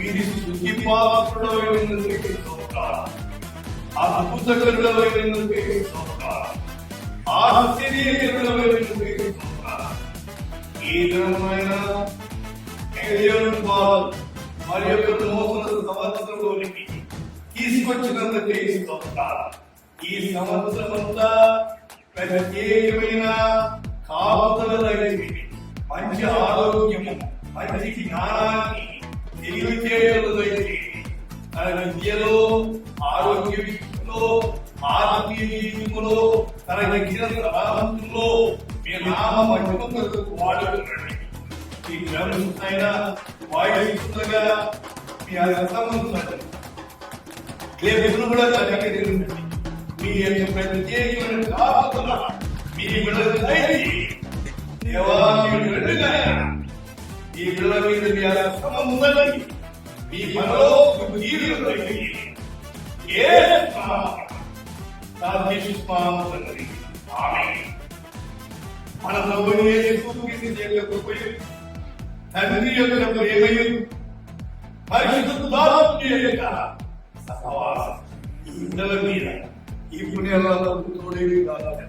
వీరి స్తుతి పాత్రుడైనందుకే స్తోత్రాలు. అద్భుతకరుడైనందుకే స్తోత్రాలు. ఆశ్చర్యకరుడైనందుకే స్తోత్రాలు. ఈ దినమైన మరి యొక్క నూతన సంవత్సరంలోనికి తీసుకొచ్చినందుకే స్తోత్రాలు. ఈ సంవత్సరం అంతా ప్రత్యేకమైన కాపుదల దయచేయండి. మంచి ఆరోగ్యము, మంచి జ్ఞానాన్ని, తెలివితేటలు దయచేయండి. తన విద్యలో, ఆరోగ్య విషయంలో, ఆత్మీయ జీవితంలో, తన దగ్గర బలవంతుల్లో మీ నామ మహిమకు వాడుతున్నాడు. ఈ డ్రమ్స్ అయినా వాయిస్తుండగా మీ అర్థమవుతుంది. దేవుడు కూడా తన దగ్గర ఉండండి. మీ యొక్క ప్రత్యేకమైన కాపుదల మీ బిడ్డలకు దయచేయండి. దేవా, మీ బిడ్డగా ఈ బిడ్డల మీద మీ అర్థం ఉందండి. మీ మనలో జీవితం మన ప్రభువు యేసుక్రీస్తు యొక్క కృపయు, తండ్రి యొక్క ప్రేమయు, పరిశుద్ధాత్మ యొక్క సహవాసం ఈ బిడ్డల మీద ఈ పుణ్యాలలో తోడేవి కాదు.